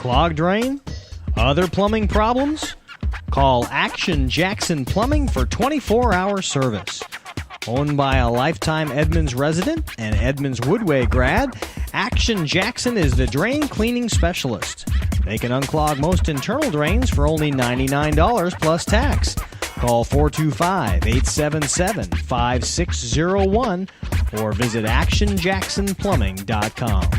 Clogged drain? Other plumbing problems? Call Action Jackson Plumbing for 24-hour service. Owned by a lifetime Edmonds resident and Edmonds Woodway grad, Action Jackson is the drain cleaning specialist. They can unclog most internal drains for only $99 plus tax. Call 425-877-5601 or visit actionjacksonplumbing.com.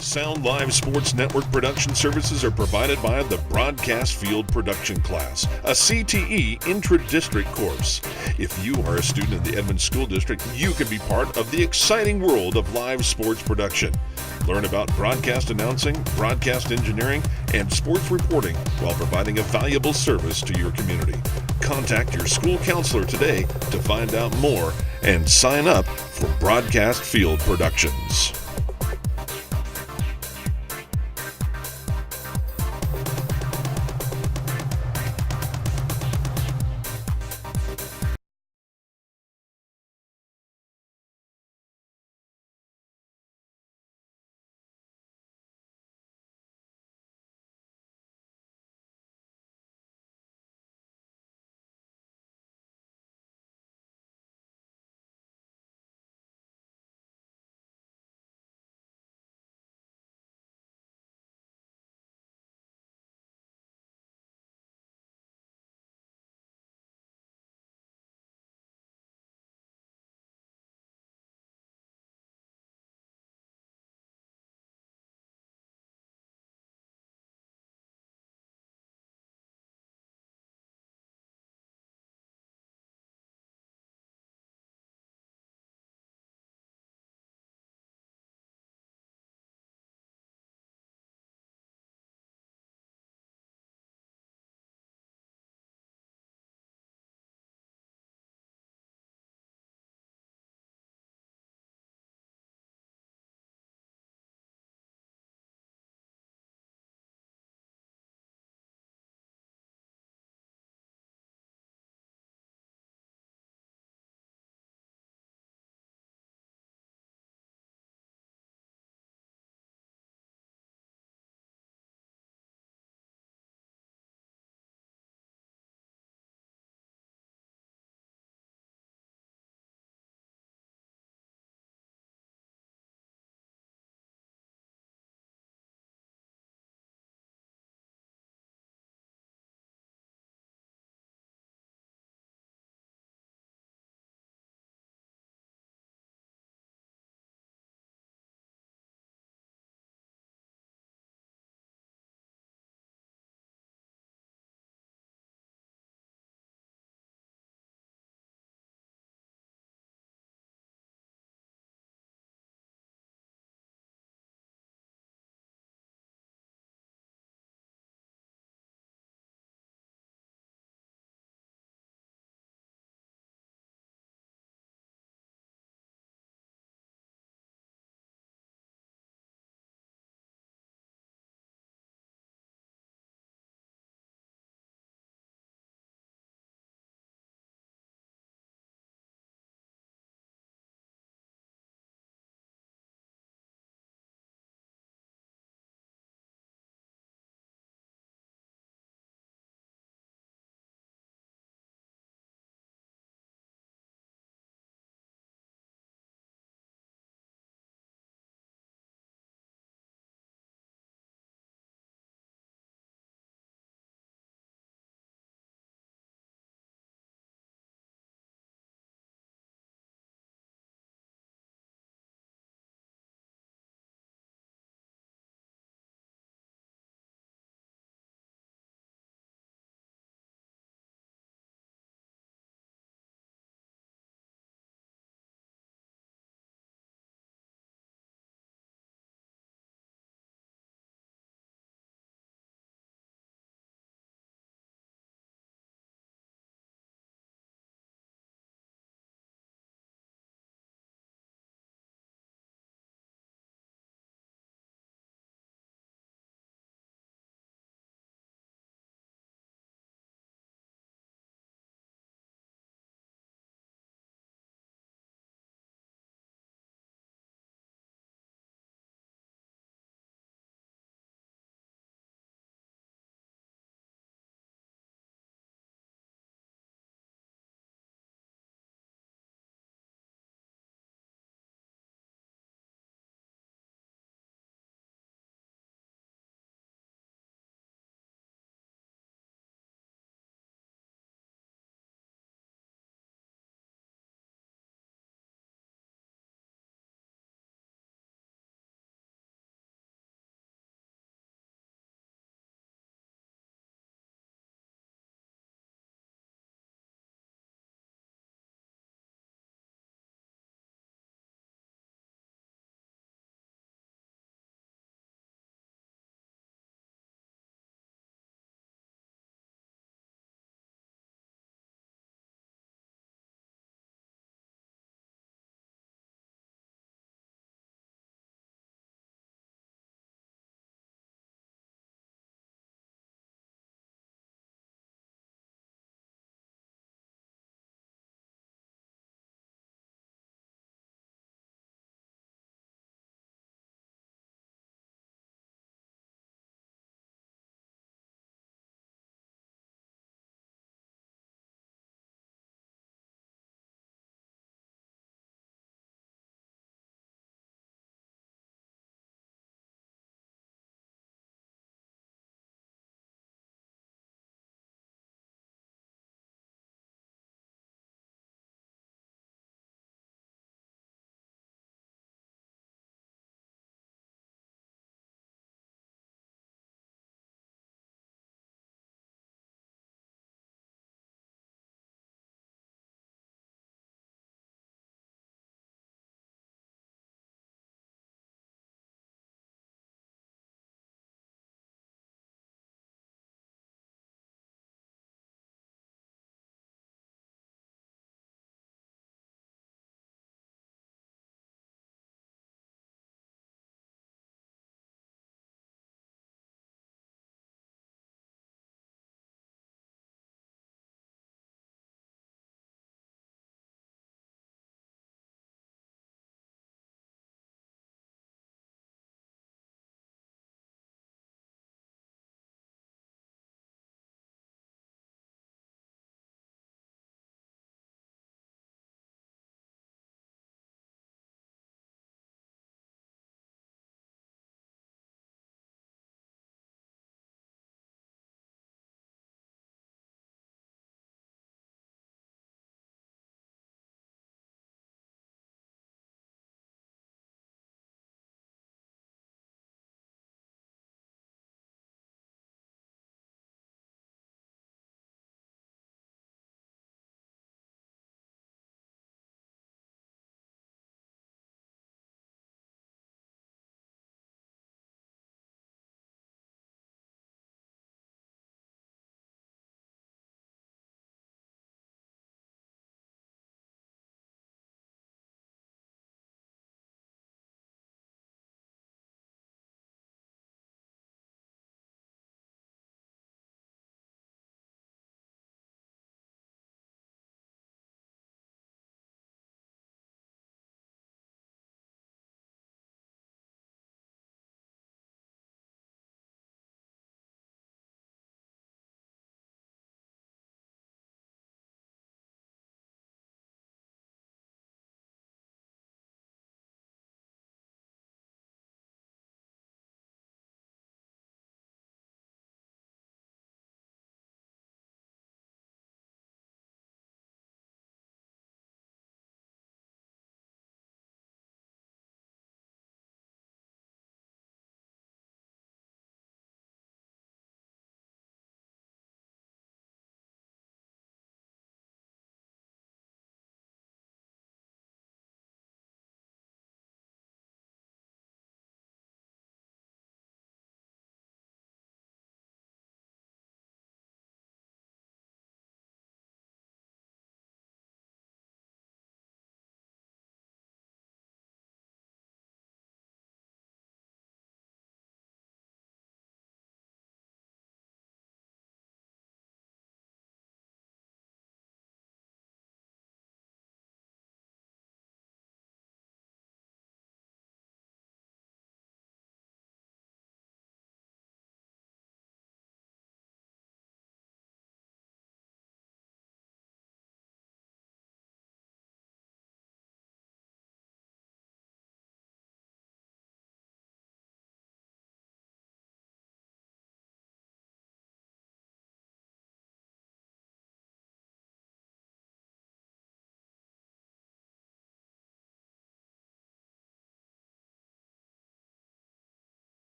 Sound Live Sports Network production services are provided by the Broadcast Field Production Class, a CTE intra-district course. If you are a student in the Edmonds School District, you can be part of the exciting world of live sports production. Learn about broadcast announcing, broadcast engineering, and sports reporting while providing a valuable service to your community. Contact your school counselor today to find out more and sign up for Broadcast Field Productions.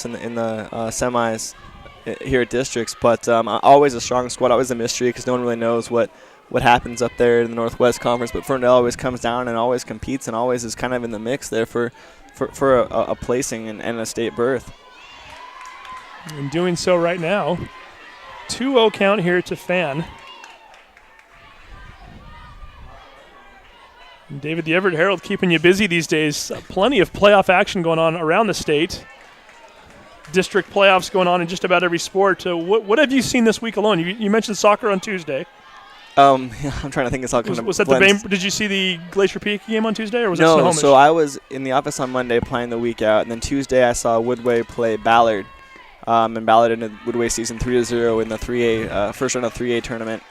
in the semis here at districts, but always a strong squad, always a mystery because no one really knows what happens up there in the Northwest Conference. But Ferndale always comes down and always competes and always is kind of in the mix there for a placing and a state berth. And doing so right now. 2-0 count here to Fan. And David, the Everett Herald keeping you busy these days. Plenty of playoff action going on around the state. District playoffs going on in just about every sport. What have you seen this week alone? You mentioned soccer on Tuesday. I'm trying to think it's all kind of was that blends. Did you see the Glacier Peak game on Tuesday, or was No, that Snohomish? so I was in the office on Monday playing the week out, and then Tuesday I saw Woodway play Ballard. And Ballard ended Woodway season 3-0 in the 3A first round of 3A tournament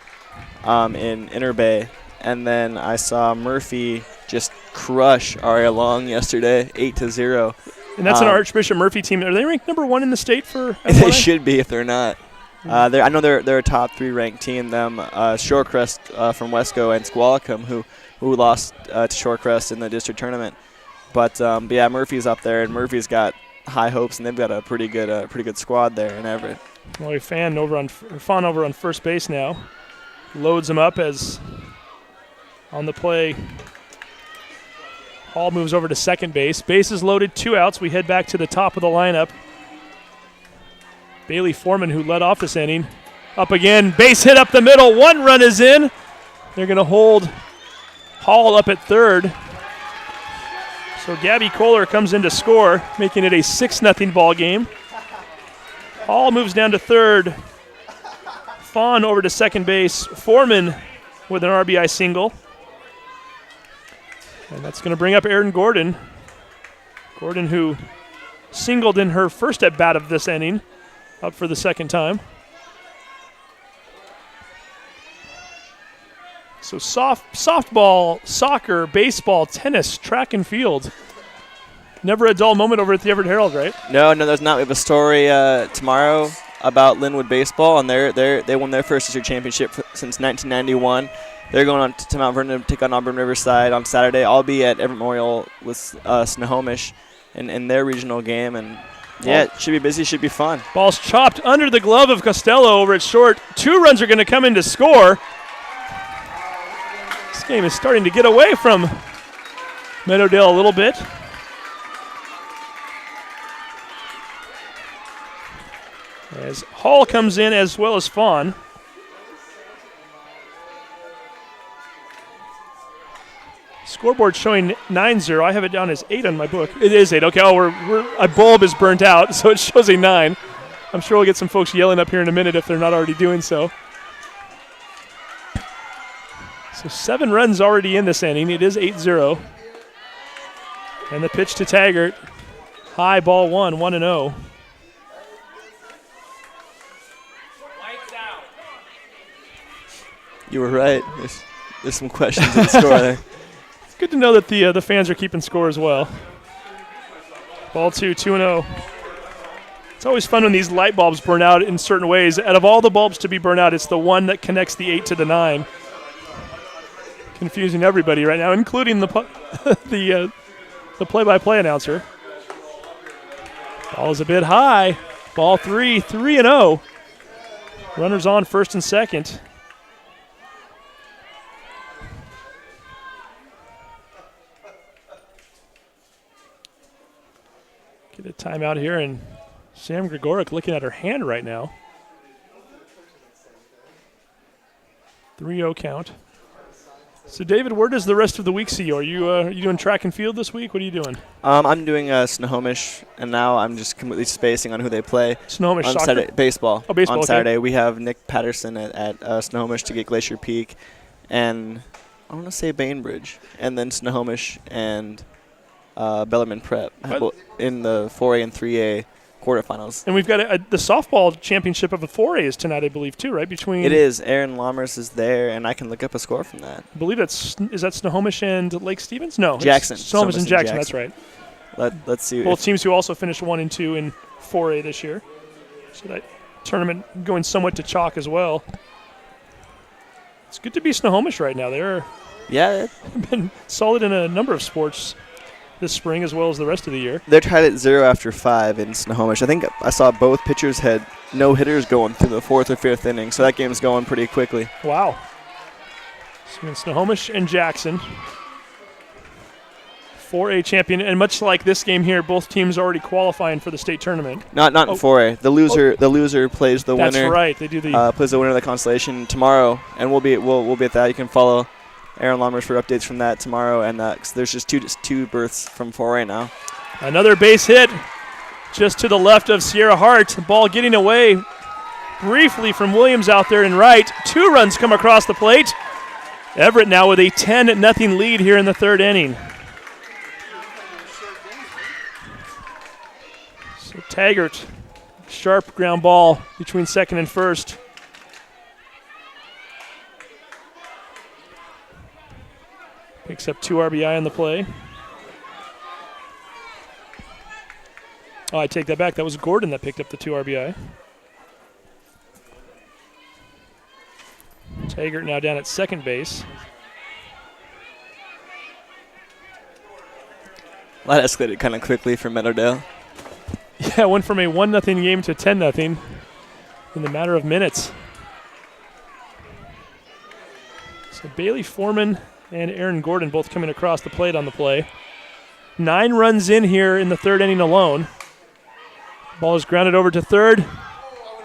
in Inner Bay. And then I saw Murphy just crush Aria Long yesterday, 8-0. And that's an Archbishop Murphy team. Are they ranked number 1 in the state for FYI? They should be if they're not. I know they're a top 3 ranked team. Them Shorecrest from Wesco and Squalicum who lost to Shorecrest in the district tournament. But yeah, Murphy's up there, and Murphy's got high hopes, and they've got a pretty good squad there in Everett. Well, Fawn over on first base now. Loads him up as on the play. Hall moves over to second base. Base is loaded, 2 outs. We head back to the top of the lineup. Bailey Foreman, who led off this inning, up again. Base hit up the middle. 1 run is in. They're going to hold Hall up at third. So Gabby Kohler comes in to score, making it a 6-0 ball game. Hall moves down to third. Fawn over to second base. Foreman with an RBI single. And that's going to bring up Erin Gordon. Gordon, who singled in her first at-bat of this inning, up for the second time. So softball, soccer, baseball, tennis, track and field. Never a dull moment over at the Everett Herald, right? No, there's not. We have a story tomorrow about Linwood baseball, and they won their first district championship since 1991. They're going on to Mount Vernon to take on Auburn Riverside on Saturday. I'll be at Everett Memorial with Snohomish in their regional game, and yeah, it should be busy, should be fun. Ball's chopped under the glove of Costello over at short. 2 runs are going to come in to score. This game is starting to get away from Meadowdale a little bit. As Hall comes in as well as Fawn. Scoreboard showing 9-0. I have it down as 8 on my book. It is 8. Okay, a bulb is burnt out, so it shows a 9. I'm sure we'll get some folks yelling up here in a minute if they're not already doing so. So 7 runs already in this inning. It is 8-0. And the pitch to Taggart. High ball 1-0. You were right. There's some questions in the score there. It's good to know that the fans are keeping score as well. Ball 2-0. It's always fun when these light bulbs burn out in certain ways. Out of all the bulbs to be burned out, it's the one that connects the 8 to the 9. Confusing everybody right now, including the play-by-play announcer. Ball is a bit high. Ball 3-0. Runners on first and second. Get a timeout here, and Sam Gregoric looking at her hand right now. 3-0 count. So, David, where does the rest of the week see you? Are you doing track and field this week? What are you doing? I'm doing Snohomish, and now I'm just completely spacing on who they play. Snohomish on soccer? Saturday, baseball. Oh, baseball, on okay. Saturday. We have Nick Patterson at Snohomish to get Glacier Peak, and I want to say Bainbridge, and then Snohomish and Bellarmine Prep in the 4A and 3A quarterfinals. And we've got the softball championship of the 4A is tonight, I believe, too, right? It is. Aaron Lammers is there, and I can look up a score from that. I believe is that Snohomish and Lake Stevens? No. Jackson. Snohomish and Jackson, that's right. Let's see. Both teams who also finished 1 and 2 in 4A this year. So that tournament going somewhat to chalk as well. It's good to be Snohomish right now. They're Yeah. been solid in a number of sports this spring as well as the rest of the year. They're tied at 0 after 5 in Snohomish. I think I saw both pitchers had no hitters going through the 4th or 5th inning, so that game's going pretty quickly. Wow. So in Snohomish and Jackson, 4A champion, and much like this game here, both teams already qualifying for the state tournament. Not in 4A. The loser plays the winner. That's right. They do the plays the winner of the constellation tomorrow, and we'll be at that. You can follow Aaron Lammers for updates from that tomorrow, and 'cause there's just two berths from 4A now. Another base hit just to the left of Sierra Hart. The ball getting away briefly from Williams out there in right. 2 runs come across the plate. Everett now with a 10-0 lead here in the 3rd inning. So Taggart, sharp ground ball between 2nd and 1st. Picks up 2 RBI on the play. Oh, I take that back. That was Gordon that picked up the 2 RBI. Taggart now down at second base. That escalated kind of quickly for Meadowdale. Yeah, went from a 1-0 game to 10-0 in the matter of minutes. So Bailey Foreman and Aaron Gordon both coming across the plate on the play. 9 runs in here in the 3rd inning alone. Ball is grounded over to 3rd.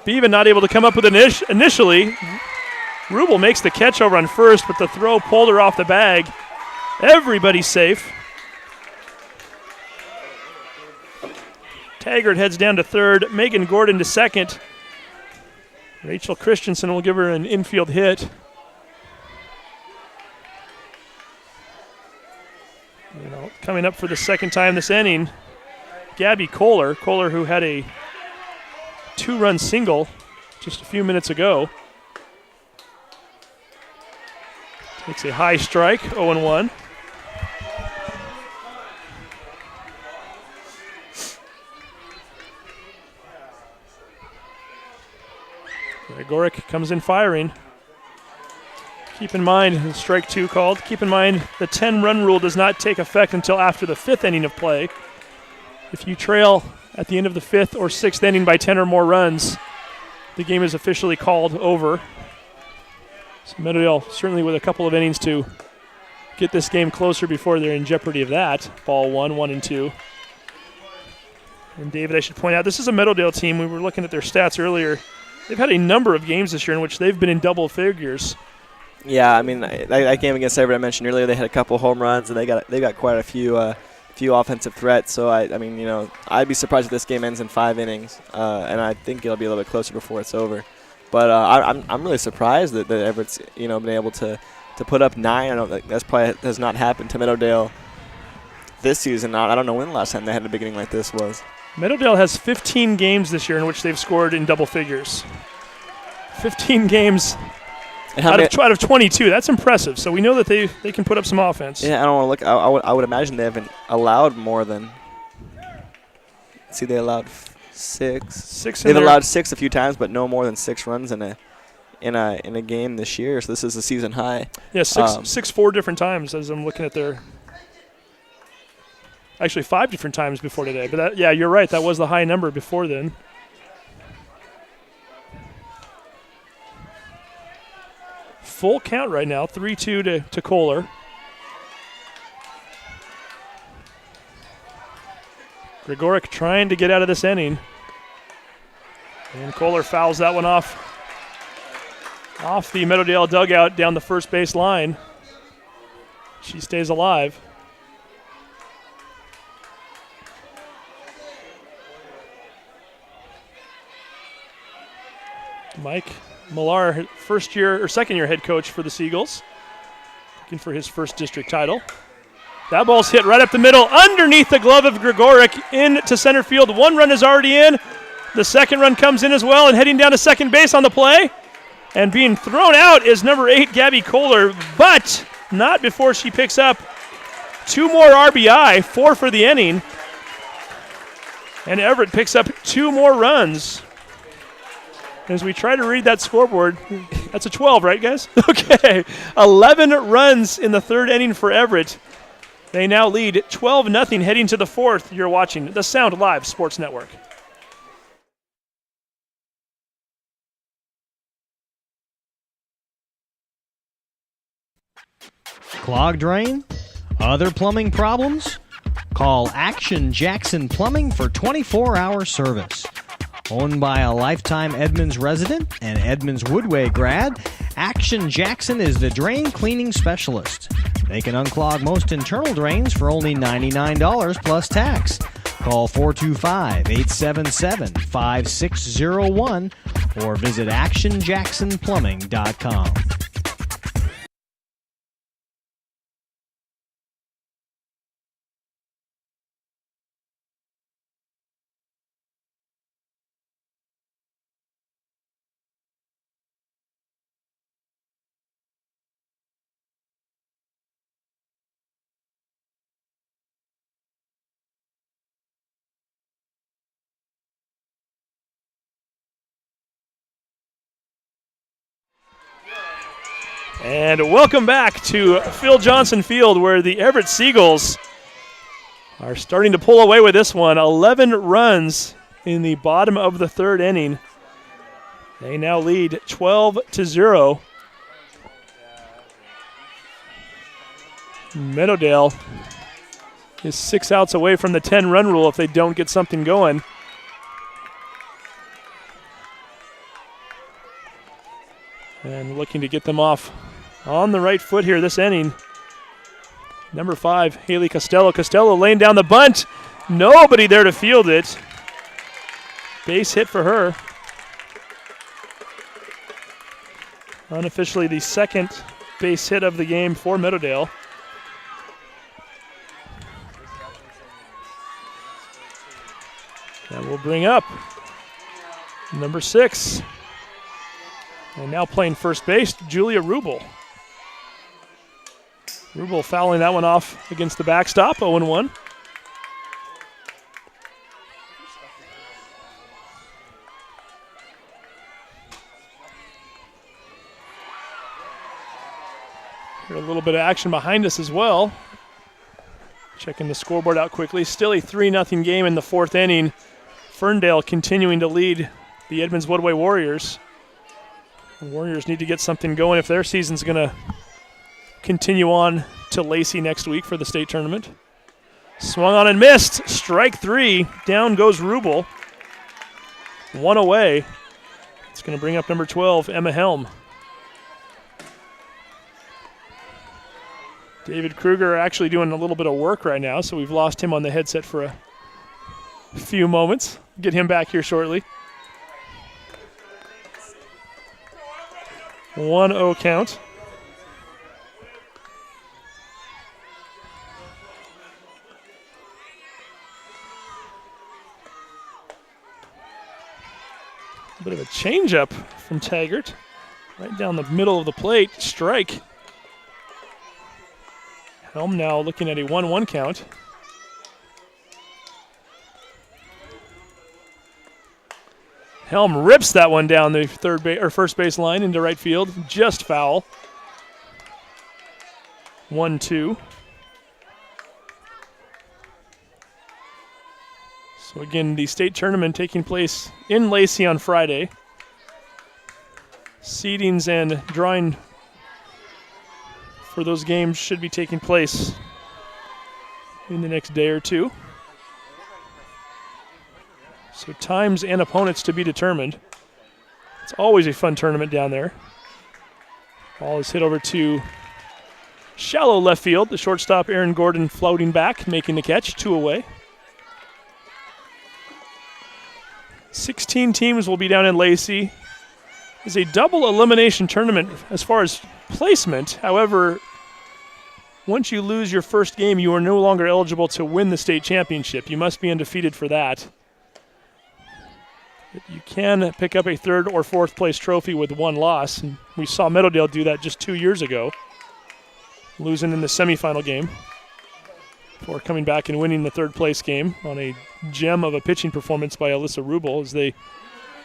Beaven not able to come up with initially. Rubel makes the catch over on 1st, but the throw pulled her off the bag. Everybody's safe. Taggart heads down to 3rd. Megan Gordon to 2nd. Rachel Christensen will give her an infield hit. Coming up for the 2nd time this inning, Gabby Kohler. Kohler, who had a 2-run single just a few minutes ago. Takes a high strike, 0-1. Gregoric comes in firing. Keep in mind, strike 2 called. Keep in mind, the 10-run rule does not take effect until after the 5th inning of play. If you trail at the end of the 5th or 6th inning by 10 or more runs, the game is officially called over. So Meadowdale certainly with a couple of innings to get this game closer before they're in jeopardy of that. Ball 1-1-2. And David, I should point out, this is a Meadowdale team. We were looking at their stats earlier. They've had a number of games this year in which they've been in double figures. Yeah, I mean, that game against Everett I mentioned earlier, they had a couple home runs, and they got quite a few offensive threats. So, I mean, I'd be surprised if this game ends in 5 innings, and I think it'll be a little bit closer before it's over. But I'm really surprised that Everett's been able to put up 9. I know that's probably has not happened to Meadowdale this season. I don't know when the last time they had a beginning like this was. Meadowdale has 15 games this year in which they've scored in double figures. 15 games out of 22. That's impressive. So we know that they can put up some offense. Yeah, I don't want to look. I would imagine they haven't allowed more than. See, they allowed 6. They've allowed 6 a few times, but no more than 6 runs in a game this year. So this is a season high. Yeah, 4 different times as I'm looking at their. Actually, 5 different times before today. But you're right. That was the high number before then. Full count right now, 3-2 to Kohler. Gregoric trying to get out of this inning. And Kohler fouls that one off the Meadowdale dugout down the first base line. She stays alive. Mike Millar, second-year head coach for the Seagulls, looking for his first district title. That ball's hit right up the middle, underneath the glove of Gregoric, into center field. 1 run is already in. The second run comes in as well, and heading down to second base on the play. And being thrown out is number 8, Gabby Kohler, but not before she picks up 2 more RBI, 4 for the inning. And Everett picks up 2 more runs. As we try to read that scoreboard, that's a 12, right, guys? Okay. 11 runs in the 3rd inning for Everett. They now lead 12-0 heading to the fourth. You're watching the Sound Live Sports Network. Clogged drain? Other plumbing problems? Call Action Jackson Plumbing for 24-hour service. Owned by a lifetime Edmonds resident and Edmonds Woodway grad, Action Jackson is the drain cleaning specialist. They can unclog most internal drains for only $99 plus tax. Call 425-877-5601 or visit actionjacksonplumbing.com. And welcome back to Phil Johnson Field, where the Everett Seagulls are starting to pull away with this one. 11 runs in the bottom of the third inning. They now lead 12-0. Meadowdale is 6 outs away from the 10-run rule if they don't get something going. And looking to get them off on the right foot here this inning. Number 5, Haley Costello. Costello laying down the bunt. Nobody there to field it. Base hit for her. Unofficially the second base hit of the game for Meadowdale. And we'll bring up number 6. And now playing first base, Julia Rubel. Rubel fouling that one off against the backstop, 0-1. Here a little bit of action behind us as well. Checking the scoreboard out quickly. Still a 3-0 game in the fourth inning. Ferndale continuing to lead the Edmonds Woodway Warriors. The Warriors need to get something going if their season's going to continue on to Lacey next week for the state tournament. Swung on and missed. Strike 3. Down goes Rubel. 1 away. It's going to bring up number 12, Emma Helm. David Kruger actually doing a little bit of work right now, so we've lost him on the headset for a few moments. Get him back here shortly. 1-0 count. A bit of a changeup from Taggart. Right down the middle of the plate. Strike. Helm now looking at a 1-1 count. Helm rips that one down the first base line into right field. Just foul. 1-2. So again, the state tournament taking place in Lacey on Friday. Seedings and drawing for those games should be taking place in the next day or two. So times and opponents to be determined. It's always a fun tournament down there. Ball is hit over to shallow left field. The shortstop, Aaron Gordon, floating back, making the catch, 2 away. 16 teams will be down in Lacey. It's a double elimination tournament as far as placement. However, once you lose your first game, you are no longer eligible to win the state championship. You must be undefeated for that. You can pick up a third or fourth place trophy with 1 loss. And we saw Meadowdale do that just 2 years ago, losing in the semifinal game before coming back and winning the third place game on a gem of a pitching performance by Alyssa Rubel as they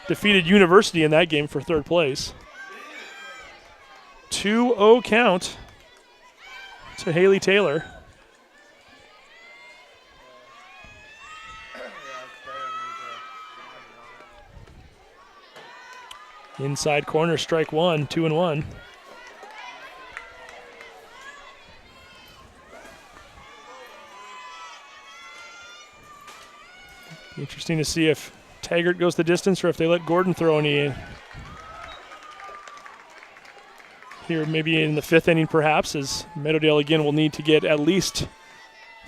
defeated University in that game for third place. 2-0 count to Haley Taylor. Inside corner, strike one, 2-1. Interesting to see if Taggart goes the distance or if they let Gordon throw any here, maybe in the 5th inning perhaps, as Meadowdale again will need to get at least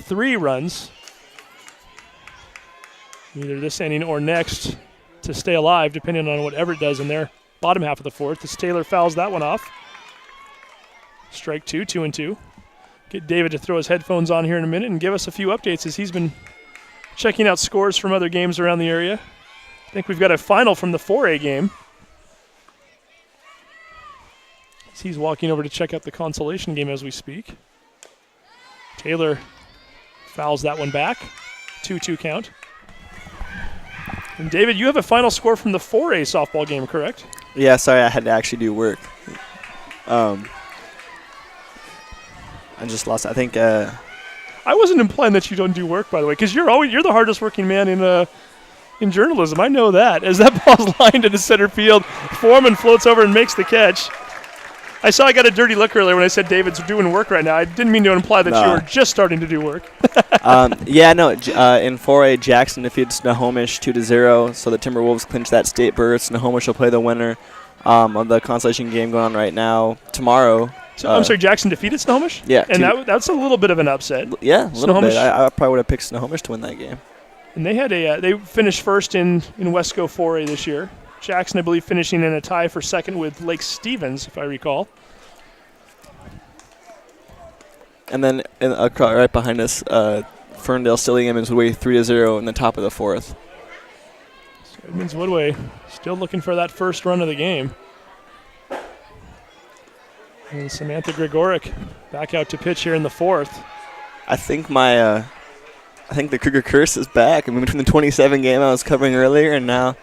3 runs, either this inning or next, to stay alive, depending on what Everett does in their bottom half of the 4th. As Taylor fouls that one off. Strike 2, 2-2. Get David to throw his headphones on here in a minute and give us a few updates as he's been checking out scores from other games around the area. I think we've got a final from the 4A game. As he's walking over to check out the consolation game as we speak. Taylor fouls that one back. 2-2 count. And David, you have a final score from the 4A softball game, correct? Yeah, sorry, I had to actually do work. I just lost. I think. I wasn't implying that you don't do work, by the way, because you're the hardest working man in journalism. I know that. As that ball's lined into center field, Foreman floats over and makes the catch. I saw I got a dirty look earlier when I said David's doing work right now. I didn't mean to imply that you were just starting to do work. In 4A, Jackson defeated Snohomish 2-0, so the Timberwolves clinch that state berth. Snohomish will play the winner of the consolation game going on right now tomorrow. So, I'm sorry, Jackson defeated Snohomish? Yeah. And that's a little bit of an upset. Yeah, a little bit. I probably would have picked Snohomish to win that game. And they had they finished first in Wesco 4A this year. Jackson, I believe, finishing in a tie for second with Lake Stevens, if I recall. And then right behind us, Ferndale Stillingham is Woodway 3-0 in the top of the 4th. So Edmonds Woodway still looking for that first run of the game. And Samantha Gregoric back out to pitch here in the 4th. I think the Kruger curse is back. I mean, between the 27 game I was covering earlier and now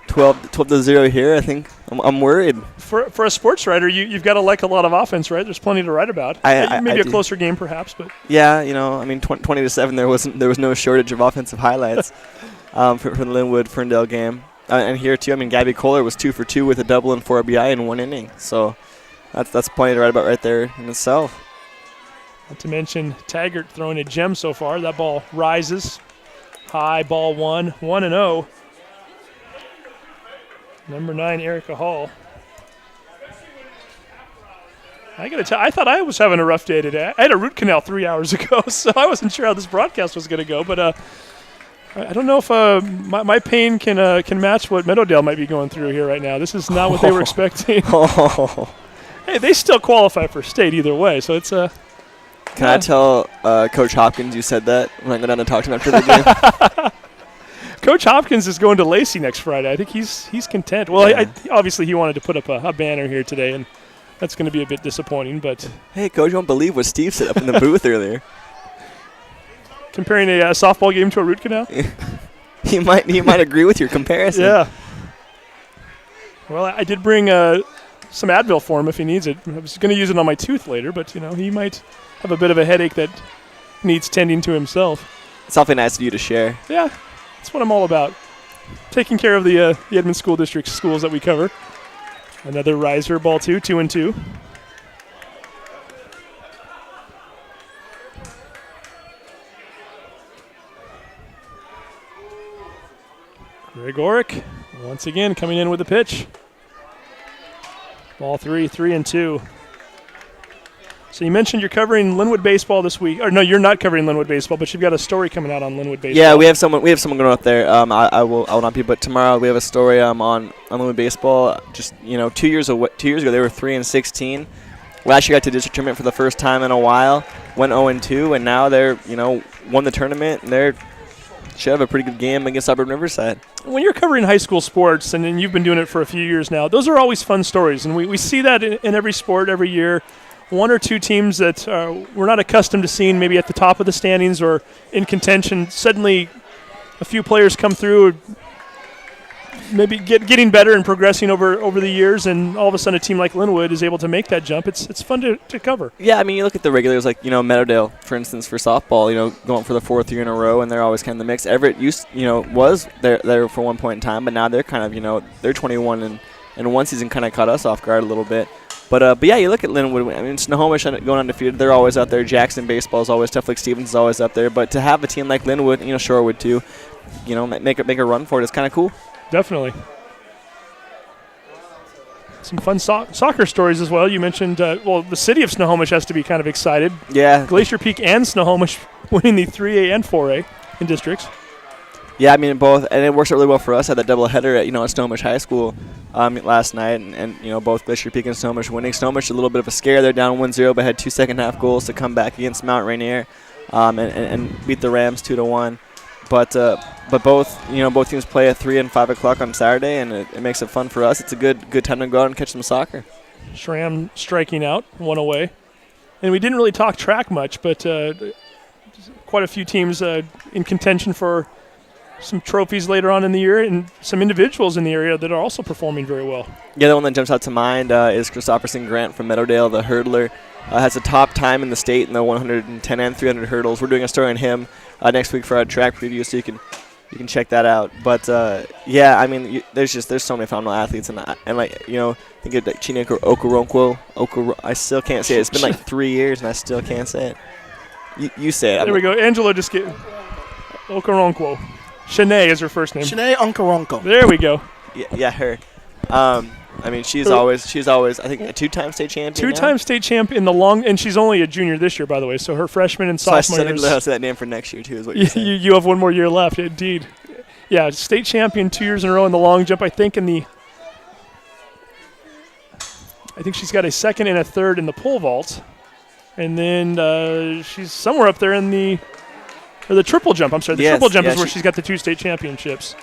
12-0 here, I think I'm worried. For a sports writer, you've got to like a lot of offense, right? There's plenty to write about. Maybe a closer game, perhaps, but yeah, 20-7. There was no shortage of offensive highlights for the Linwood Ferndale game, and here too. I mean, Gabby Kohler was 2 for 2 with a double and 4 RBI in 1 inning. So that's plenty to write about right there in itself. Not to mention Taggart throwing a gem so far. That ball rises high. Ball 1-0. Number 9, Erica Hall. I got to tell, I thought I was having a rough day today. I had a root canal 3 hours ago, so I wasn't sure how this broadcast was going to go. But I don't know if my pain can match what Meadowdale might be going through here right now. This is not what they were expecting. Hey, they still qualify for state either way, so it's a. Can I tell Coach Hopkins you said that when I go down to talk to him after the game? Coach Hopkins is going to Lacey next Friday. I think he's content. Well, yeah. Obviously he wanted to put up a banner here today, and that's going to be a bit disappointing. But hey, Coach, you won't believe what Steve said up in the booth earlier. Comparing a softball game to a root canal? He might agree with your comparison. Yeah. Well, I did bring some Advil for him if he needs it. I was going to use it on my tooth later, but he might have a bit of a headache that needs tending to himself. It's awfully nice of you to share. Yeah. That's what I'm all about. Taking care of the Edmonds School District schools that we cover. Another riser, ball 2-2. Gregoric once again coming in with a pitch. Ball 3-2. So you mentioned you're covering Linwood baseball this week. Or no, you're not covering Linwood baseball, but you've got a story coming out on Linwood baseball. Yeah, we have someone going up there. I will not be, but tomorrow we have a story on Linwood baseball. Just 2 years ago they were 3-16. Last year got to district tournament for the first time in a while. Went 0-2, and now they're won the tournament, and they're should have a pretty good game against Auburn Riverside. When you're covering high school sports, and you've been doing it for a few years now, those are always fun stories, and we see that in every sport every year. One or two teams that we're not accustomed to seeing maybe at the top of the standings or in contention, suddenly a few players come through, maybe getting better and progressing over the years, and all of a sudden a team like Linwood is able to make that jump. It's fun to cover. Yeah, I mean, you look at the regulars like, Meadowdale, for instance, for softball, going for the 4th year in a row, and they're always kind of the mix. Everett was there for one point in time, but now they're kind of, they're 21 and one season kind of caught us off guard a little bit. But yeah, you look at Linwood. I mean, Snohomish going undefeated. They're always out there. Jackson baseball is always tough. Like Stevens is always up there. But to have a team like Linwood, Shorewood too, make a run for it is kind of cool. Definitely. Some fun soccer stories as well. You mentioned, the city of Snohomish has to be kind of excited. Yeah. Glacier Peak and Snohomish winning the 3A and 4A in districts. Yeah, I mean, both, and it works out really well for us. Had that doubleheader at Snohomish High School last night, and both Glacier Peak and Snohomish winning. Snohomish a little bit of a scare. They're down 1-0, but had 2 second-half goals to come back against Mount Rainier and beat the Rams 2-1. But both teams play at 3 and 5 o'clock on Saturday, and it makes it fun for us. It's a good time to go out and catch some soccer. Schramm striking out, one away. And we didn't really talk track much, but quite a few teams in contention for some trophies later on in the year, and some individuals in the area that are also performing very well. Yeah, the one that jumps out to mind is Christopherson Grant from Meadowdale, the hurdler. Has a top time in the state in the 110 and 300 hurdles. We're doing a story on him next week for our track preview, so you can check that out. But yeah, I mean, there's so many phenomenal athletes, and think of like Chine Okoronkwo. I still can't say it. It's been like 3 years, and I still can't say it. You say it. There we go. Angelo just get Okoronkwo. Shanae is her first name. Shanae Onkaronko. There we go. Yeah, her. I mean, she's always I think a 2-time state champion. 2-time state champ in the long, and she's only a junior this year, by the way. So her freshman and sophomore So I years. still say that name for next year too, is what you're saying. You have one more year left, indeed. Yeah, state champion 2 years in a row in the long jump. I think she's got a second and a third in the pole vault, and then she's somewhere up there in the triple jump. I'm sorry, the triple jump is where she's got the 2 state championships.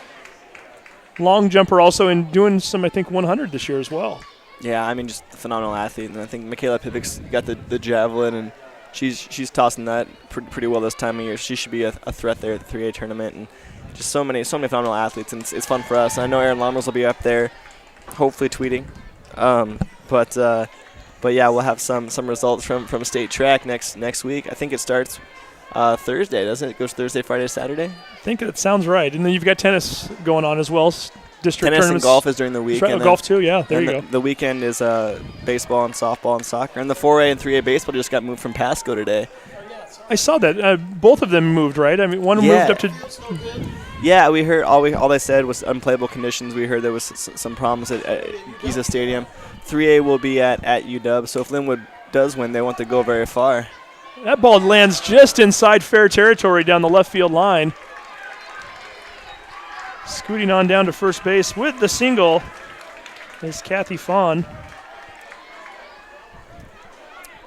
Long jumper also in doing some, I think, 100 this year as well. Yeah, I mean, just a phenomenal athlete. And I think Michaela Pivek's got the javelin, and she's tossing that pretty well this time of year. She should be a threat there at the 3A tournament. And just so many phenomenal athletes, and it's fun for us. And I know Aaron Lammers will be up there, hopefully tweeting. But yeah, we'll have some results from state track next week. I think it starts Thursday, doesn't it? It goes Thursday, Friday, Saturday? I think that sounds right. And then you've got tennis going on as well. District tennis tournaments. and golf is during the week. Right, and golf too, yeah. There you go. The weekend is baseball and softball and soccer. And the 4A and 3A baseball just got moved from Pasco today. I saw that. Both of them moved, right? I mean, one moved up to... Yeah, we heard all they said was unplayable conditions. We heard there was some problems at Giza Stadium. 3A will be at UW, so if Linwood does win, they won't to go very far. That ball lands just inside fair territory down the left field line. Scooting on down to first base with the single is Kathy Fawn.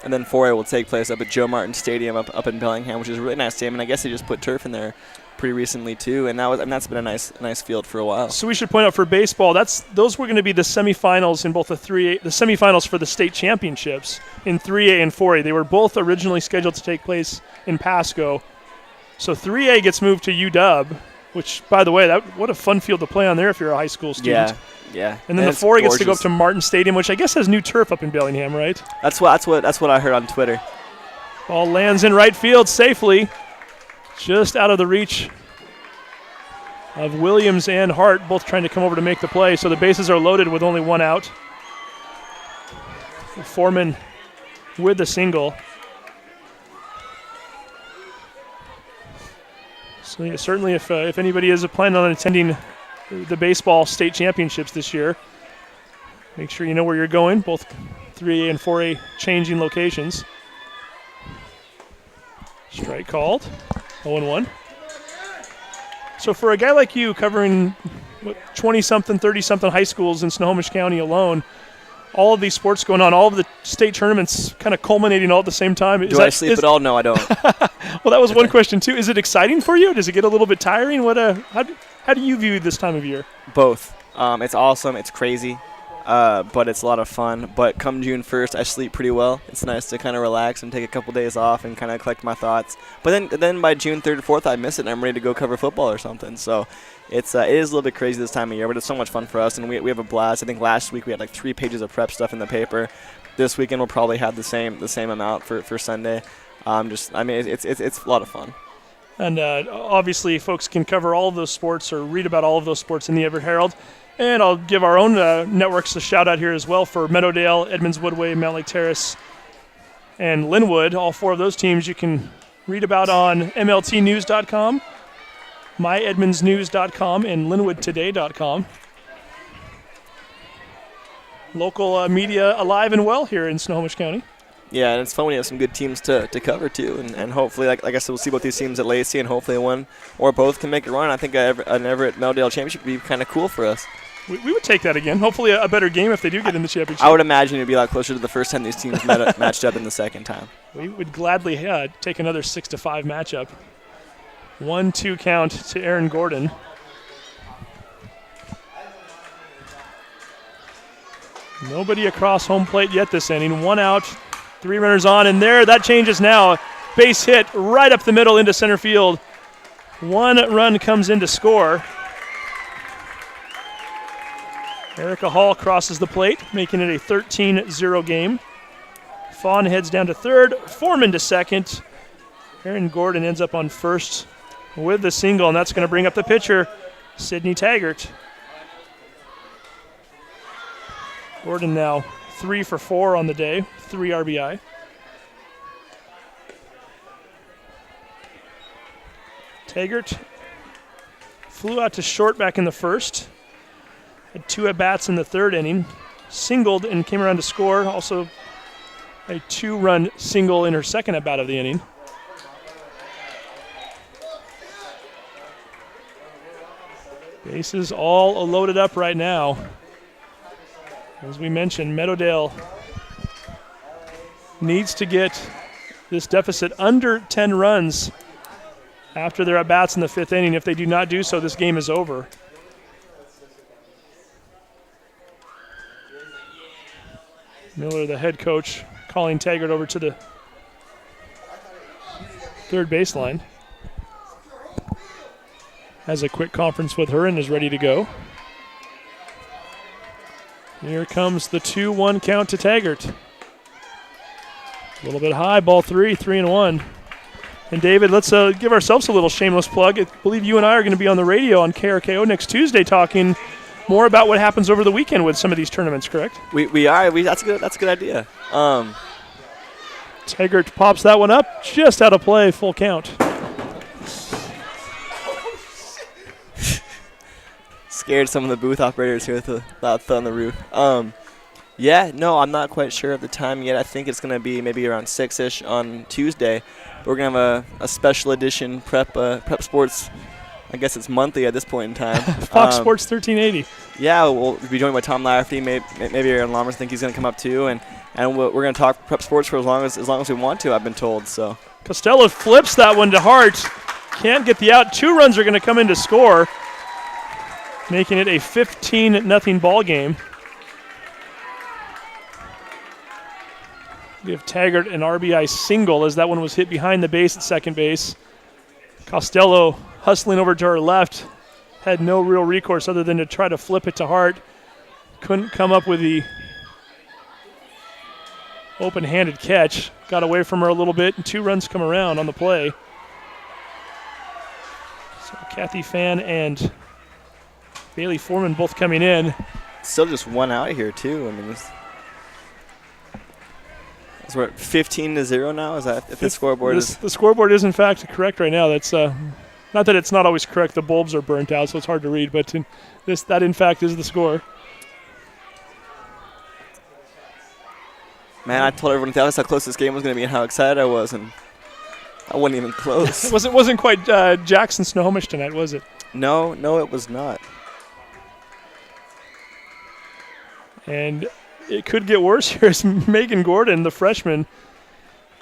And then 4A will take place up at Joe Martin Stadium up in Bellingham, which is a really nice stadium. And I guess they just put turf in there pretty recently too, and that's been a nice field for a while. So we should point out for baseball, those were going to be the semifinals in both the semifinals for the state championships in 3A and 4A. They were both originally scheduled to take place in Pasco. So 3A gets moved to UW, which, by the way, what a fun field to play on there if you're a high school student. Yeah. And then the 4A gets to go up to Martin Stadium, which I guess has new turf up in Bellingham, right? That's what I heard on Twitter. Ball lands in right field safely, just out of the reach of Williams and Hart, both trying to come over to make the play. So the bases are loaded with only one out. Foreman with the single. So yeah, certainly if anybody is planning on attending the baseball state championships this year, make sure you know where you're going, both 3A and 4A changing locations. Strike called, 0-1. So for a guy like you covering 20-something, 30-something high schools in Snohomish County alone, all of these sports going on, all of the state tournaments kind of culminating all at the same time. Do I sleep at all? No, I don't. Well, that was one question, too. Is it exciting for you? Does it get a little bit tiring? How do you view this time of year? Both. It's awesome. It's crazy. But it's a lot of fun. But come June 1st, I sleep pretty well. It's nice to kind of relax and take a couple days off and kind of collect my thoughts. But then by June 3rd or 4th, I miss it and I'm ready to go cover football or something. So it is a little bit crazy this time of year, but it's so much fun for us, and we have a blast. I think last week we had like 3 pages of prep stuff in the paper. This weekend we'll probably have the same amount for Sunday. It's a lot of fun. And obviously folks can cover all of those sports or read about all of those sports in the Everett Herald. And I'll give our own networks a shout out here as well for Meadowdale, Edmonds Woodway, Mount Lake Terrace, and Linwood. All 4 of those teams you can read about on MLTnews.com, myedmondsnews.com, and linwoodtoday.com. Local media alive and well here in Snohomish County. Yeah, and it's fun when you have some good teams to cover, too. And hopefully, like I said, we'll see both these teams at Lacey, and hopefully one or both can make a run. I think an Everett Meadowdale championship would be kind of cool for us. We would take that again. Hopefully a better game if they do get in the championship. I would imagine it would be a lot closer to the first time these teams matched up than the second time. We would gladly take another 6-5 matchup. 1-2 count to Aaron Gordon. Nobody across home plate yet this inning. 1 out, 3 runners on, and there, that changes now. Base hit right up the middle into center field. 1 run comes in to score. Erica Hall crosses the plate, making it a 13-0 game. Fawn heads down to third, Foreman to second. Aaron Gordon ends up on first with the single, and that's going to bring up the pitcher, Sydney Taggart. Gordon now 3 for 4 on the day, 3 RBI. Taggart flew out to short back in the first. Had 2 at-bats in the third inning. Singled and came around to score. Also a 2-run single in her second at-bat of the inning. Bases all loaded up right now. As we mentioned, Meadowdale needs to get this deficit under 10 runs after their at-bats in the 5th inning. If they do not do so, this game is over. Miller, the head coach, calling Taggart over to the third baseline. Has a quick conference with her and is ready to go. Here comes the 2-1 count to Taggart. A little bit high, ball 3, 3-1. And David, let's give ourselves a little shameless plug. I believe you and I are going to be on the radio on KRKO next Tuesday talking more about what happens over the weekend with some of these tournaments, correct? We are. That's a good idea. Taggart pops that one up, just out of play, full count. Scared some of the booth operators here with the loud thud on the roof. Yeah, no, I'm not quite sure of the time yet. I think it's going to be maybe around 6-ish on Tuesday. We're going to have a special edition prep sports. I guess it's monthly at this point in time. Fox Sports 1380. Yeah, we'll be joined by Tom Lafferty. Maybe Aaron Lammers. I think he's going to come up too, and we're going to talk prep sports for as long as we want to. I've been told. So Costello flips that one to Hart. Can't get the out. 2 runs are going to come in to score, making it a 15-0 ball game. Give Taggart an RBI single as that one was hit behind the base at second base. Costello hustling over to her left. Had no real recourse other than to try to flip it to Hart. Couldn't come up with the open-handed catch. Got away from her a little bit, and 2 runs come around on the play. So Kathy Fan and Bailey Foreman both coming in. Still just 1 out here, too. I mean, we're at 15-0 now. Is that if the scoreboard is? The scoreboard is in fact correct right now. That's not that it's not always correct. The bulbs are burnt out, so it's hard to read. But that in fact is the score. Man, I told everyone that's how close this game was going to be and how excited I was, and I wasn't even close. It wasn't quite Jackson Snohomish tonight, was it? No, it was not. And it could get worse here as Megan Gordon, the freshman,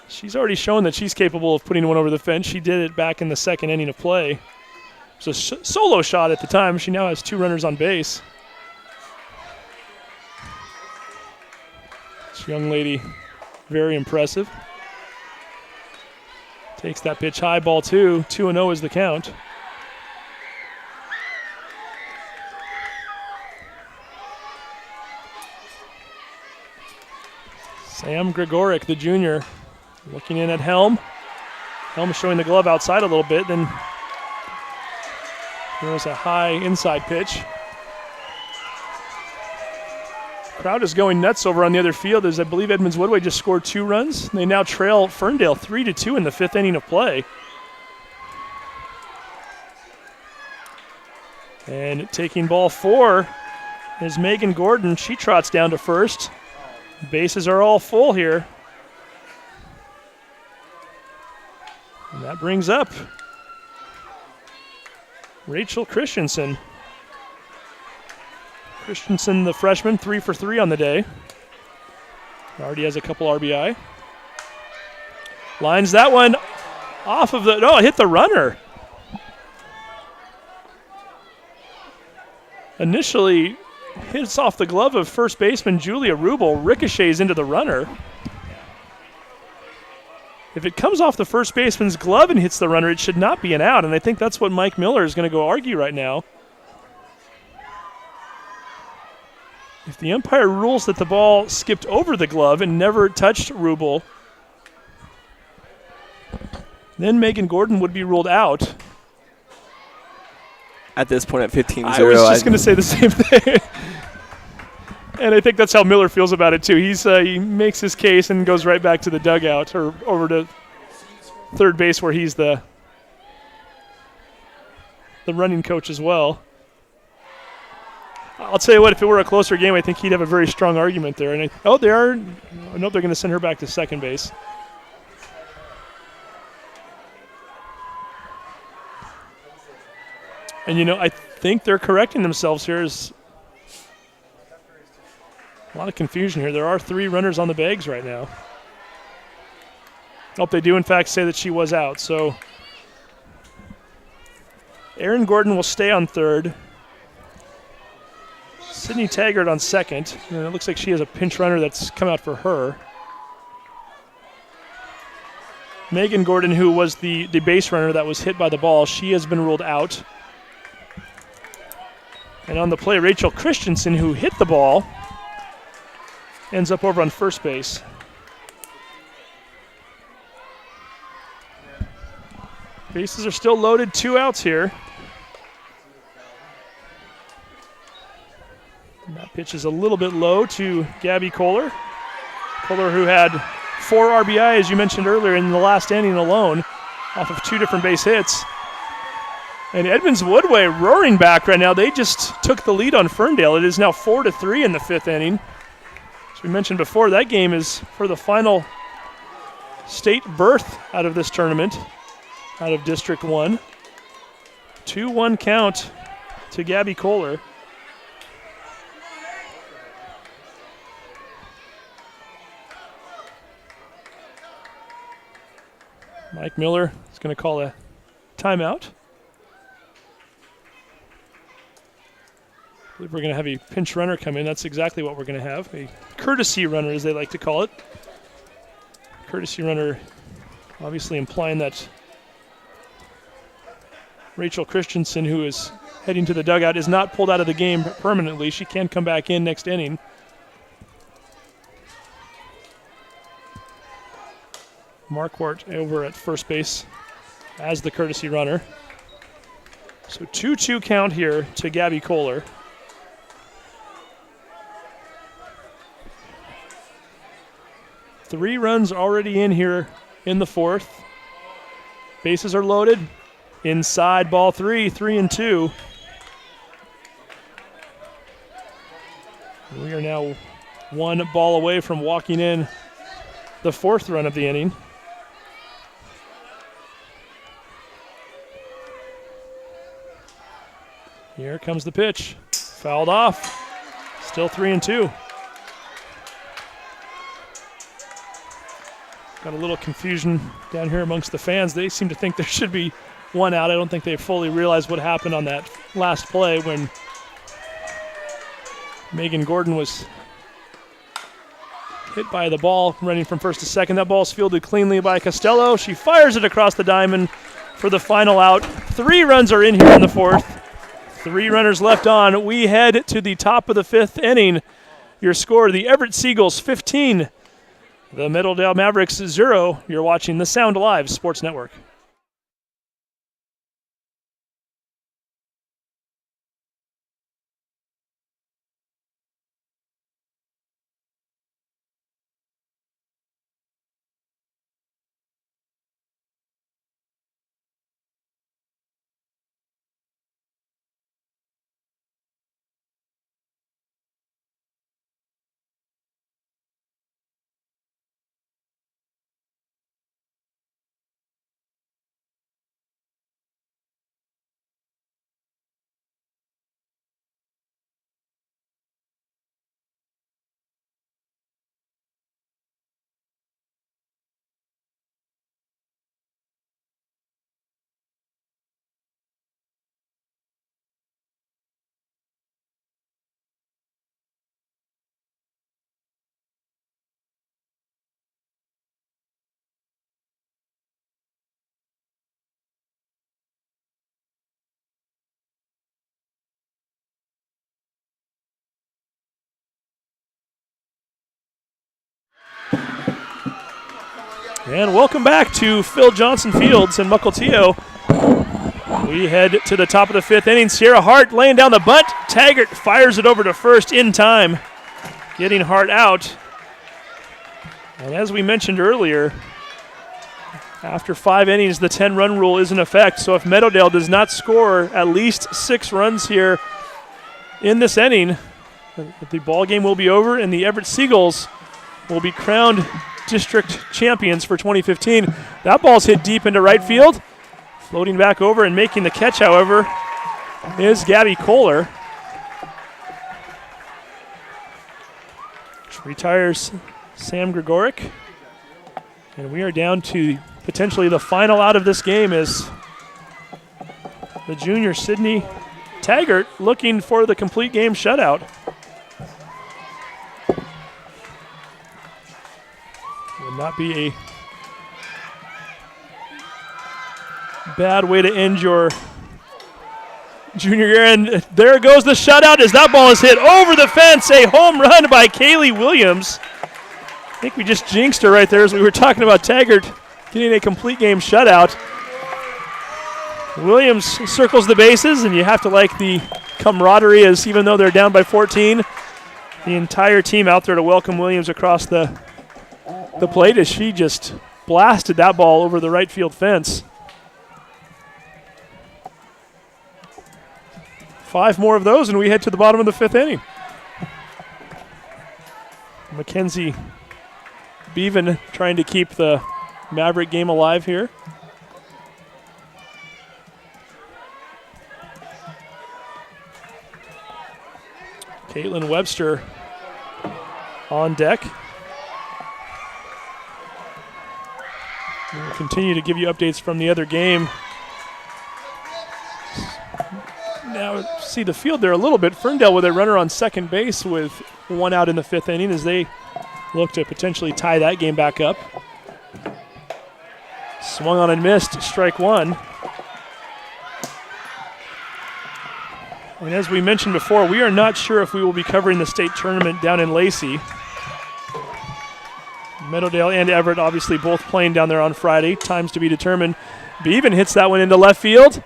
she's already shown that she's capable of putting one over the fence. She did it back in the second inning of play. It was a solo shot at the time. She now has 2 runners on base. This young lady, very impressive. Takes that pitch high, ball 2. 2-0 is the count. Sam Gregoric, the junior, looking in at Helm. Helm showing the glove outside a little bit. Then there was a high inside pitch. Crowd is going nuts over on the other field as I believe Edmonds Woodway just scored 2 runs. They now trail Ferndale 3-2 in the 5th inning of play. And taking ball 4 is Megan Gordon. She trots down to first. Bases are all full here. And that brings up Rachel Christensen. Christensen, the freshman, 3 for 3 on the day. Already has a couple RBI. Lines that one off of the, no, hit the runner. Initially hits off the glove of first baseman Julia Rubel, ricochets into the runner. If it comes off the first baseman's glove and hits the runner, it should not be an out, and I think that's what Mike Miller is going to go argue right now. If the umpire rules that the ball skipped over the glove and never touched Rubel, then Megan Gordon would be ruled out. At this point at 15-0. I was just going to say the same thing. And I think that's how Miller feels about it, too. He makes his case and goes right back to the dugout or over to third base where he's the running coach as well. I'll tell you what, if it were a closer game, I think he'd have a very strong argument there. And they are. Nope, they're going to send her back to second base. And, I think they're correcting themselves here. There's a lot of confusion here. There are 3 runners on the bags right now. Oh, they do, in fact, say that she was out. So Erin Gordon will stay on third. Sydney Taggart on second. And it looks like she has a pinch runner that's come out for her. Megan Gordon, who was the base runner that was hit by the ball, she has been ruled out. And on the play, Rachel Christensen, who hit the ball, ends up over on first base. Bases are still loaded, 2 outs here. And that pitch is a little bit low to Gabby Kohler. Kohler, who had 4 RBI, as you mentioned earlier, in the last inning alone, off of 2 different base hits. And Edmonds Woodway roaring back right now. They just took the lead on Ferndale. It is now 4-3 in the 5th inning. As we mentioned before, that game is for the final state berth out of this tournament, out of District 1. 2-1 count to Gabby Kohler. Mike Miller is going to call a timeout. I believe we're going to have a pinch runner come in. That's exactly what we're going to have. A courtesy runner, as they like to call it. Courtesy runner, obviously implying that Rachel Christensen, who is heading to the dugout, is not pulled out of the game permanently. She can come back in next inning. Marquardt over at first base as the courtesy runner. So 2-2 count here to Gabby Kohler. Three runs already in here in the 4th. Bases are loaded. Inside ball 3, 3-2. We are now 1 ball away from walking in the 4th run of the inning. Here comes the pitch. Fouled off. Still 3-2. Got a little confusion down here amongst the fans. They seem to think there should be 1 out. I don't think they fully realized what happened on that last play when Megan Gordon was hit by the ball running from first to second. That ball is fielded cleanly by Costello. She fires it across the diamond for the final out. 3 runs are in here in the 4th. 3 runners left on. We head to the top of the 5th inning. Your score, the Everett Seagulls 15, the Meadowdale Mavericks 0. You're watching the Sound Live Sports Network. And welcome back to Phil Johnson Fields in Mukilteo. We head to the top of the 5th inning. Sierra Hart laying down the bunt. Taggart fires it over to first in time, getting Hart out. And as we mentioned earlier, after 5 innings, the 10-run rule is in effect. So if Meadowdale does not score at least 6 runs here in this inning, the ball game will be over, and the Everett Seagulls will be crowned district champions for 2015. That ball's hit deep into right field. Floating back over and making the catch, however, is Gabby Kohler. Which retires Sam Gregoric. And we are down to potentially the final out of this game as the junior Sydney Taggart looking for the complete game shutout. Would not be a bad way to end your junior year. And there goes the shutout as that ball is hit over the fence. A home run by Kaylee Williams. I think we just jinxed her right there as we were talking about Taggart getting a complete game shutout. Williams circles the bases, and you have to like the camaraderie as even though they're down by 14, the entire team out there to welcome Williams across the plate as she just blasted that ball over the right field fence. 5 more of those, and we head to the bottom of the 5th inning. Mackenzie Bevan trying to keep the Maverick game alive here. Caitlin Webster on deck. We'll continue to give you updates from the other game. Now, see the field there a little bit. Ferndale with a runner on second base with 1 out in the 5th inning as they look to potentially tie that game back up. Swung on and missed, strike 1. And as we mentioned before, we are not sure if we will be covering the state tournament down in Lacey. Meadowdale and Everett obviously both playing down there on Friday. Times to be determined. Bevan hits that one into left field.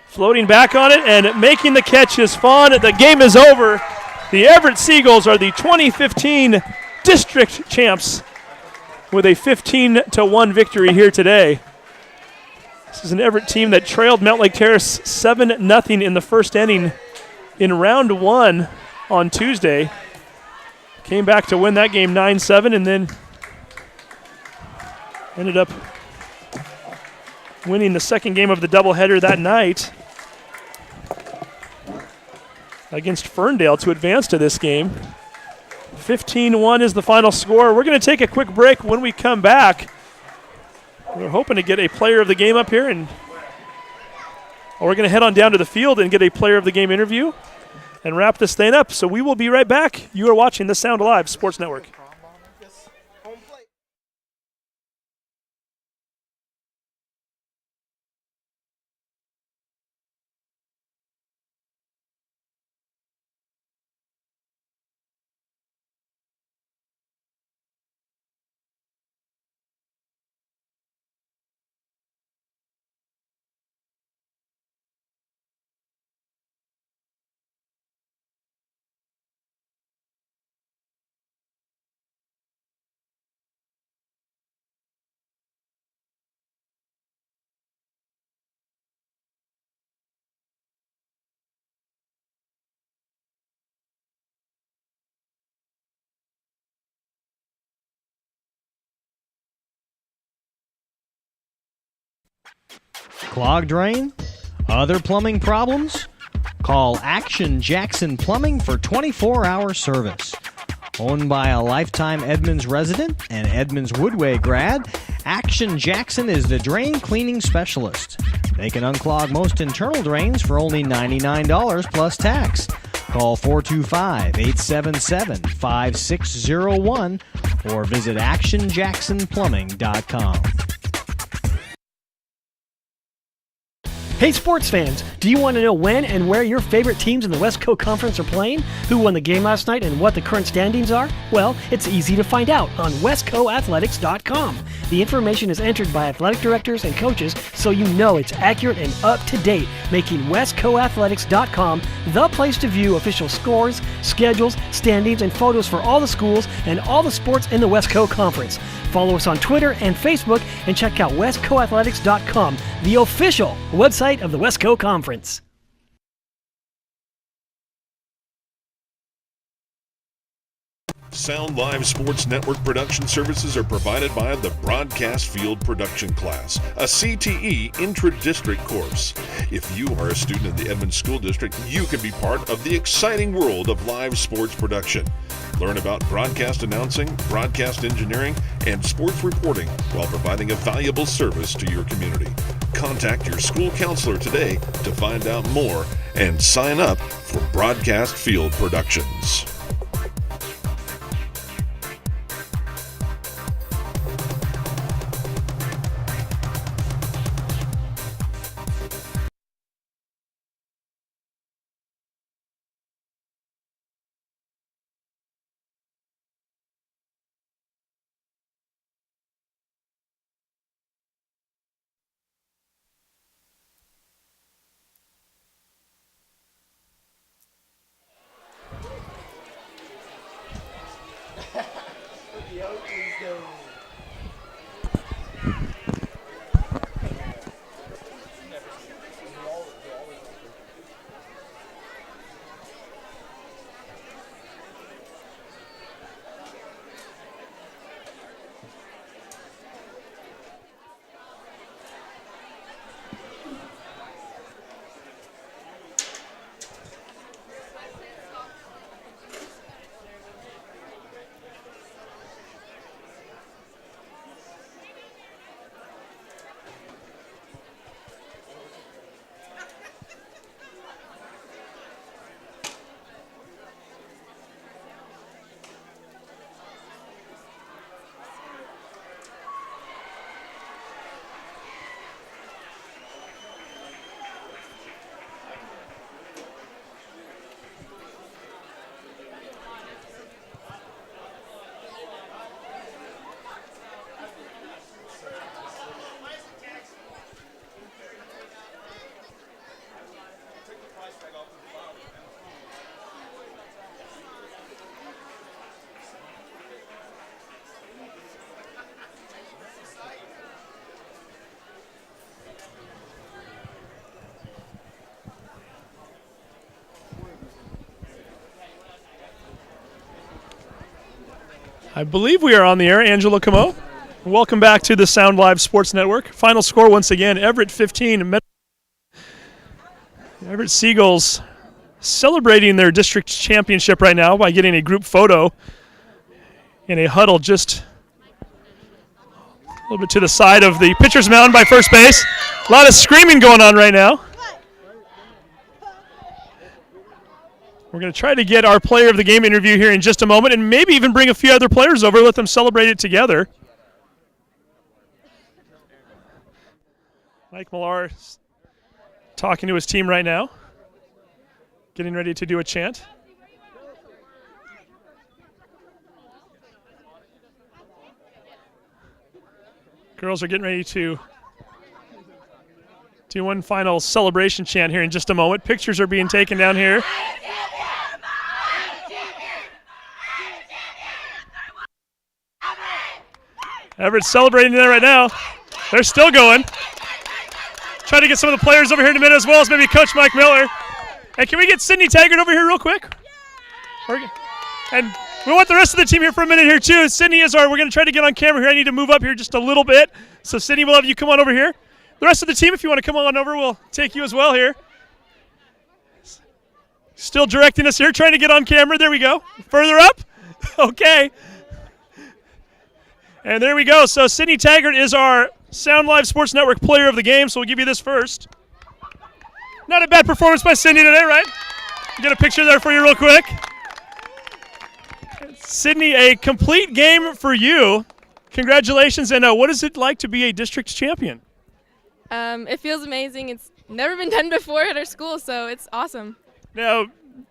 Floating back on it and making the catch is Fawn. The game is over. The Everett Seagulls are the 2015 district champs with a 15-1 victory here today. This is an Everett team that trailed Mount Lake Terrace 7-0 in the first inning in round 1 on Tuesday. Came back to win that game 9-7 and then ended up winning the second game of the doubleheader that night against Ferndale to advance to this game. 15-1 is the final score. We're going to take a quick break. When we come back, we're hoping to get a player of the game up here, and we're going to head on down to the field and get a player of the game interview and wrap this thing up. So we will be right back. You are watching the Sound Alive Sports Network. Clogged drain? Other plumbing problems? Call Action Jackson Plumbing for 24-hour service. Owned by a lifetime Edmonds resident and Edmonds Woodway grad, Action Jackson is the drain cleaning specialist. They can unclog most internal drains for only $99 plus tax. Call 425-877-5601 or visit actionjacksonplumbing.com. Hey sports fans, do you want to know when and where your favorite teams in the Westco Conference are playing? Who won the game last night and what the current standings are? Well, it's easy to find out on westcoathletics.com. The information is entered by athletic directors and coaches, so you know it's accurate and up to date, making westcoathletics.com the place to view official scores, schedules, standings, and photos for all the schools and all the sports in the Westco Conference. Follow us on Twitter and Facebook and check out westcoathletics.com, the official website of the Westco Conference. Sound Live Sports Network production services are provided by the Broadcast Field Production Class, a CTE intra-district course. If you are a student in the Edmonds School District, you can be part of the exciting world of live sports production. Learn about broadcast announcing, broadcast engineering, and sports reporting while providing a valuable service to your community. Contact your school counselor today to find out more and sign up for Broadcast Field Productions. I believe we are on the air. Angelo Camo. Welcome back to the Sound Live Sports Network. Final score once again, Everett 15. Everett Seagulls celebrating their district championship right now by getting a group photo in a huddle just a little bit to the side of the pitcher's mound by first base. A lot of screaming going on right now. We're going to try to get our player of the game interview here in just a moment and maybe even bring a few other players over, let them celebrate it together. Mike Millar talking to his team right now, getting ready to do a chant. Girls are getting ready to do one final celebration chant here in just a moment. Pictures are being taken down here. Everett's celebrating there right now. They're still going. Try to get some of the players over here in a minute, as well as maybe Coach Mike Miller. Hey, can we get Sydney Taggart over here real quick? And we want the rest of the team here for a minute here too. Sydney is we're going to try to get on camera here. I need to move up here just a little bit. So Sydney, we'll have you come on over here. The rest of the team, if you want to come on over, we'll take you as well here. Still directing us here, trying to get on camera. There we go. Further up. Okay. And there we go. So Sydney Taggart is our Sound Live Sports Network player of the game, so we'll give you this first. Not a bad performance by Sydney today, right? Get a picture there for you real quick. Sydney, a complete game for you. Congratulations. And what is it like to be a district champion? It feels amazing. never been done before at our school, so it's awesome. Now,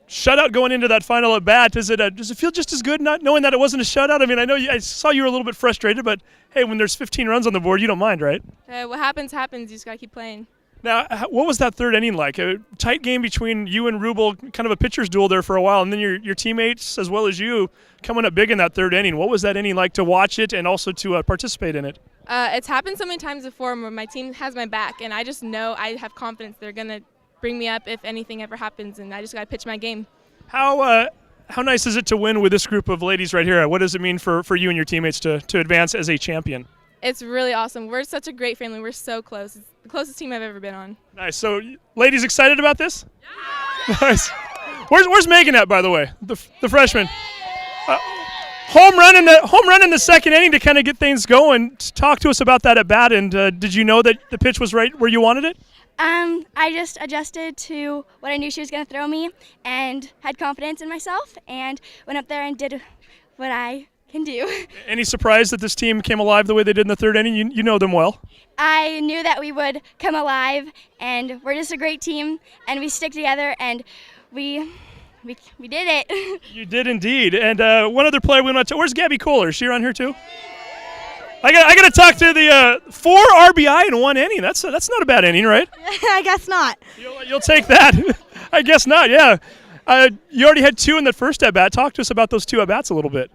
shutout going into that final at bat, does it feel just as good not knowing that it wasn't a shutout? I mean, I saw you were a little bit frustrated, but hey, when there's 15 runs on the board, you don't mind, right? What happens, happens. You just got to keep playing. Now, what was that third inning like? A tight game between you and Rubel, kind of a pitcher's duel there for a while, and then your teammates as well as you coming up big in that third inning. What was that inning like to watch it and also to participate in it? It's happened so many times before where my team has my back, and I just know I have confidence they're going to bring me up if anything ever happens, and I just got to pitch my game. How nice is it to win with this group of ladies right here? What does it mean for you and your teammates to advance as a champion? It's really awesome. We're such a great family. We're so close. It's the closest team I've ever been on. Nice. So, ladies, excited about this? Yeah! Nice. Where's Megan at, by the way? The freshman. Home run in the second inning to kind of get things going. Talk to us about that at bat. And did you know that the pitch was right where you wanted it? I just adjusted to what I knew she was going to throw me and had confidence in myself and went up there and did what I can do. Any surprise that this team came alive the way they did in the third inning? You know them well. I knew that we would come alive, and we're just a great team, and we stick together, and we did it. You did indeed. And one other player we want to. Where's Gabby Kohler? Is she around here too? I got to talk to the 4 RBI in 1 inning. That's not a bad inning, right? I guess not. You'll take that. I guess not. Yeah. You already had 2 in the first at bat. Talk to us about those 2 at bats a little bit.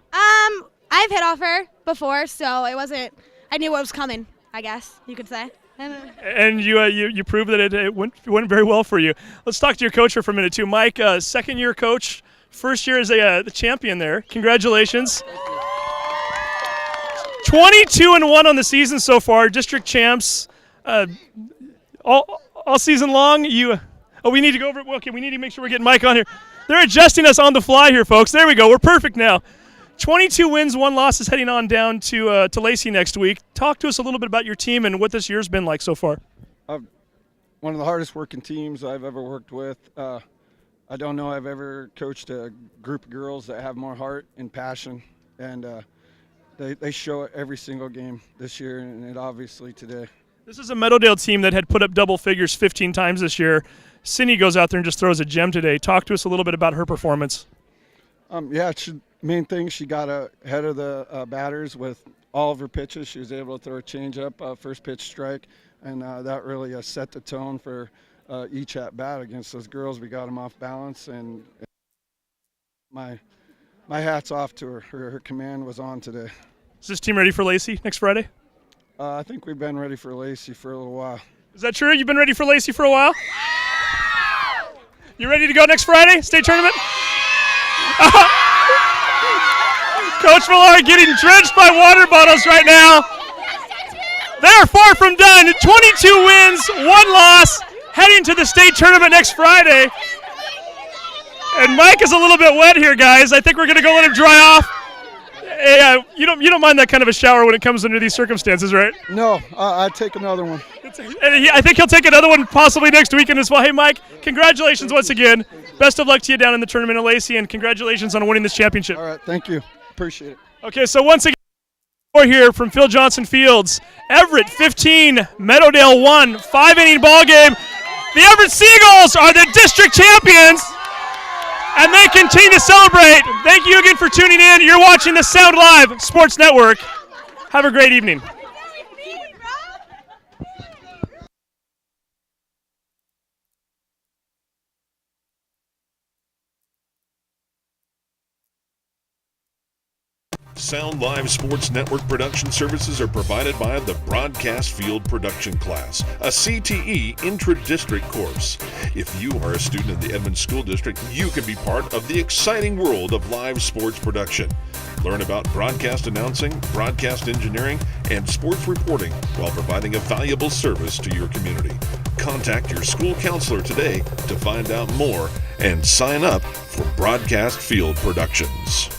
I've hit off her before, so it wasn't. I knew what was coming, I guess you could say. And you proved that it went very well for you. Let's talk to your coach for a minute too, Mike. Second-year coach, first year as the champion there. Congratulations. 22-1 on the season so far, district champs. All season long. We need to go over. Okay, we need to make sure we're getting Mike on here. They're adjusting us on the fly here, folks. There we go. We're perfect now. 22 wins, 1 loss is heading on down to Lacey next week. Talk to us a little bit about your team and what this year's been like so far. One of the hardest working teams I've ever worked with. I don't know I've ever coached a group of girls that have more heart and passion, and they show it every single game this year, and it obviously today. This is a Meadowdale team that had put up double figures 15 times this year. Cindy goes out there and just throws a gem today. Talk to us a little bit about her performance. Main thing, she got ahead of the batters with all of her pitches. She was able to throw a changeup, first pitch strike, and that really set the tone for each at bat against those girls. We got them off balance, and my hat's off to her. Her command was on today. Is this team ready for Lacey next Friday? I think we've been ready for Lacey for a little while. Is that true? You've been ready for Lacey for a while? You ready to go next Friday, state tournament? Coach Millar getting drenched by water bottles right now. They're far from done. 22 wins, 1 loss, heading to the state tournament next Friday. And Mike is a little bit wet here, guys. I think we're going to go let him dry off. Hey, you don't mind that kind of a shower when it comes under these circumstances, right? No, I'd take another one. I think he'll take another one possibly next weekend as well. Hey, Mike, congratulations once again. Best of luck to you down in the tournament at Lacey, and congratulations on winning this championship. All right, thank you. Appreciate it. Okay, so once again, we're here from Phil Johnson Fields. Everett 15, Meadowdale 1, 5-inning ball game. The Everett Seagulls are the district champions, and they continue to celebrate. Thank you again for tuning in. You're watching the Sound Live Sports Network. Have a great evening. Sound Live Sports Network production services are provided by the Broadcast Field Production Class, a CTE intra-district course. If you are a student in the Edmond School District, you can be part of the exciting world of live sports production. Learn about broadcast announcing, broadcast engineering, and sports reporting while providing a valuable service to your community. Contact your school counselor today to find out more and sign up for Broadcast Field Productions.